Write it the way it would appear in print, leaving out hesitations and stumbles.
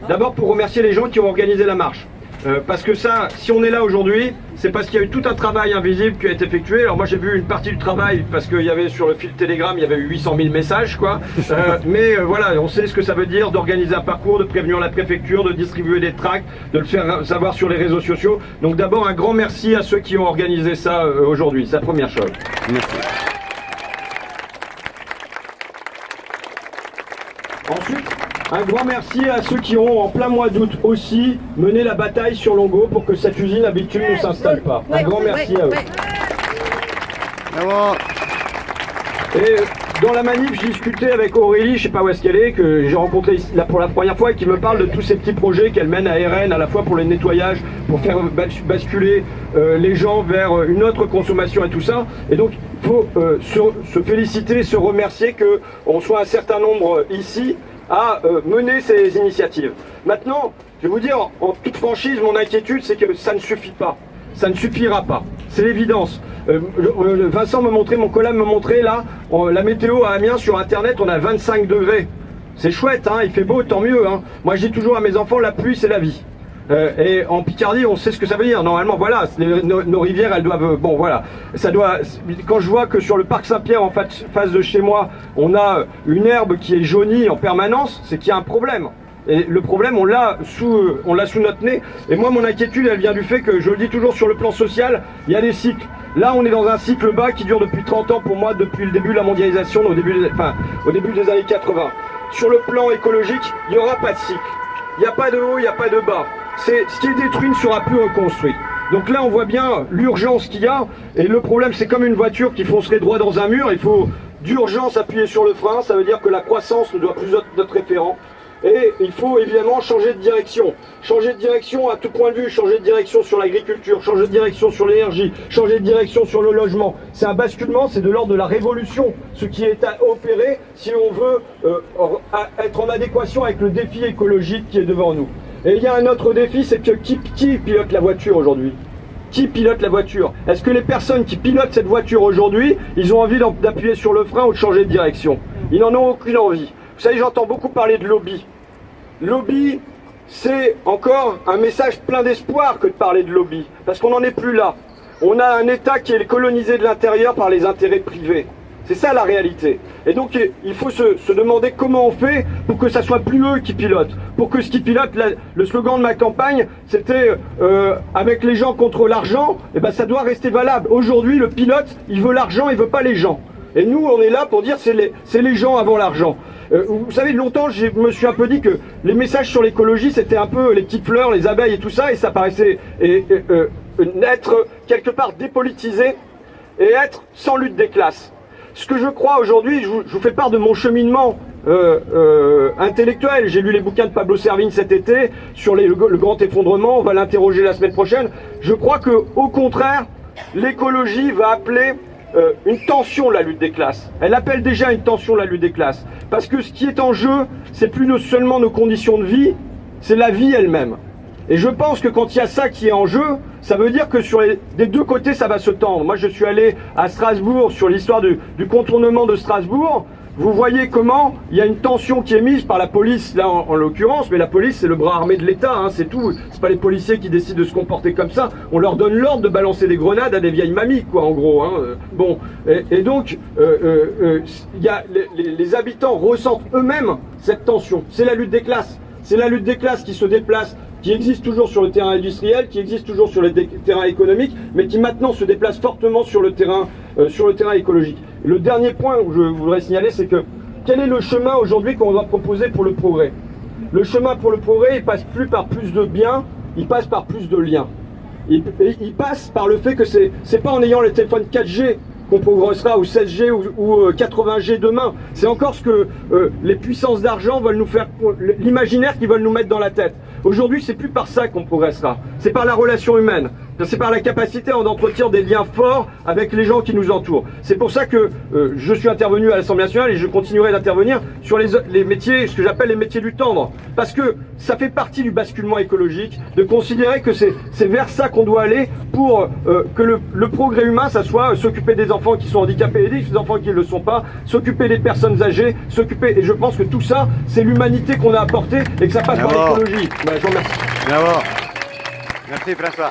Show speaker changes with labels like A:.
A: D'abord pour remercier les gens qui ont organisé la marche. Parce que ça, si on est là aujourd'hui, c'est parce qu'il y a eu tout un travail invisible qui a été effectué. Alors moi j'ai vu une partie du travail parce qu'il y avait sur le fil Telegram, il y avait eu 800 000 messages quoi. Mais voilà, on sait ce que ça veut dire d'organiser un parcours, de prévenir la préfecture, de distribuer des tracts, de le faire savoir sur les réseaux sociaux. Donc d'abord un grand merci à ceux qui ont organisé ça aujourd'hui, c'est la première chose. Merci. Ensuite, un grand merci à ceux qui ont, en plein mois d'août aussi, mené la bataille sur Longo pour que cette usine à bitume ne s'installe pas. Un grand merci à eux. Et dans la manif, j'ai discuté avec Aurélie, je sais pas où est-ce qu'elle est, que j'ai rencontré là pour la première fois et qui me parle de tous ces petits projets qu'elle mène à RN, à la fois pour le nettoyage, pour faire basculer les gens vers une autre consommation et tout ça. Et donc, il faut se féliciter, se remercier qu'on soit un certain nombre ici à mener ces initiatives. Maintenant, je vais vous dire en toute franchise, mon inquiétude, c'est que ça ne suffit pas. Ça ne suffira pas. C'est l'évidence. Vincent me montrait, mon collègue me montrait là, la météo à Amiens sur internet, on a 25 degrés. C'est chouette, hein, il fait beau, tant mieux. Hein. Moi je dis toujours à mes enfants, la pluie c'est la vie. Et en Picardie, on sait ce que ça veut dire. Normalement, voilà, nos rivières, elles doivent... Bon, voilà. Ça doit. Quand je vois que sur le parc Saint-Pierre, en face de chez moi, on a une herbe qui est jaunie en permanence, c'est qu'il y a un problème. Et le problème, on l'a sous notre nez. Et moi, mon inquiétude, elle vient du fait que, je le dis toujours, sur le plan social, il y a des cycles. Là, on est dans un cycle bas qui dure depuis 30 ans, pour moi, depuis le début de la mondialisation, au début des années 80. Sur le plan écologique, il n'y aura pas de cycle. Il n'y a pas de haut, il n'y a pas de bas. Ce qui est détruit ne sera plus reconstruit. Donc là, on voit bien l'urgence qu'il y a. Et le problème, c'est comme une voiture qui foncerait droit dans un mur. Il faut d'urgence appuyer sur le frein. Ça veut dire que la croissance ne doit plus être notre référent. Et il faut évidemment changer de direction. Changer de direction à tout point de vue, changer de direction sur l'agriculture, changer de direction sur l'énergie, changer de direction sur le logement. C'est un basculement, c'est de l'ordre de la révolution, ce qui est à opérer si on veut être en adéquation avec le défi écologique qui est devant nous. Et il y a un autre défi, c'est que qui pilote la voiture aujourd'hui ? Qui pilote la voiture ? Est-ce que les personnes qui pilotent cette voiture aujourd'hui, ils ont envie d'appuyer sur le frein ou de changer de direction ? Ils n'en ont aucune envie. Vous savez, j'entends beaucoup parler de lobby. Lobby, c'est encore un message plein d'espoir que de parler de lobby, parce qu'on n'en est plus là. On a un État qui est colonisé de l'intérieur par les intérêts privés. C'est ça la réalité. Et donc il faut se demander comment on fait pour que ça soit plus eux qui pilotent. Pour que ce qui pilote, le slogan de ma campagne, c'était avec les gens contre l'argent, et ben ça doit rester valable. Aujourd'hui, le pilote, il veut l'argent, il veut pas les gens. Et nous, on est là pour dire c'est les gens avant l'argent. Vous savez, longtemps, je me suis un peu dit que les messages sur l'écologie, c'était un peu les petites fleurs, les abeilles et tout ça, et ça paraissait être quelque part dépolitisé et être sans lutte des classes. Ce que je crois aujourd'hui, je vous fais part de mon cheminement intellectuel. J'ai lu les bouquins de Pablo Servigne cet été sur le grand effondrement, on va l'interroger la semaine prochaine. Je crois que, au contraire, l'écologie va appeler une tension la lutte des classes. Elle appelle déjà une tension la lutte des classes. Parce que ce qui est en jeu, c'est plus seulement nos conditions de vie, c'est la vie elle-même. Et je pense que quand il y a ça qui est en jeu, ça veut dire que des deux côtés, ça va se tendre. Moi, je suis allé à Strasbourg sur l'histoire du contournement de Strasbourg. Vous voyez comment il y a une tension qui est mise par la police, là en l'occurrence, mais la police c'est le bras armé de l'État, hein, c'est tout. C'est pas les policiers qui décident de se comporter comme ça. On leur donne l'ordre de balancer des grenades à des vieilles mamies, quoi, en gros. Hein. Bon, et donc, les habitants ressentent eux-mêmes cette tension. C'est la lutte des classes. C'est la lutte des classes qui se déplace, qui existe toujours sur le terrain industriel, qui existe toujours sur le terrain économique, mais qui maintenant se déplace fortement sur le terrain écologique. Et le dernier point que je voudrais signaler, c'est que quel est le chemin aujourd'hui qu'on va proposer pour le progrès ? Le chemin pour le progrès, il passe plus par plus de biens, il passe par plus de liens. Il passe par le fait que c'est pas en ayant le téléphone 4G qu'on progressera, ou 16G ou 80G demain. C'est encore ce que les puissances d'argent veulent nous faire, l'imaginaire qu'ils veulent nous mettre dans la tête. Aujourd'hui, c'est plus par ça qu'on progressera. C'est par la relation humaine. c'est par la capacité à entretenir des liens forts avec les gens qui nous entourent. C'est pour ça que je suis intervenu à l'Assemblée nationale et je continuerai d'intervenir sur les métiers, ce que j'appelle les métiers du tendre. Parce que ça fait partie du basculement écologique de considérer que c'est vers ça qu'on doit aller pour que le progrès humain, ça soit s'occuper des enfants qui sont handicapés et des enfants qui ne le sont pas, s'occuper des personnes âgées, et je pense que tout ça, c'est l'humanité qu'on a apportée et que ça passe par l'écologie. Voilà, je vous remercie.
B: Bravo. Merci François.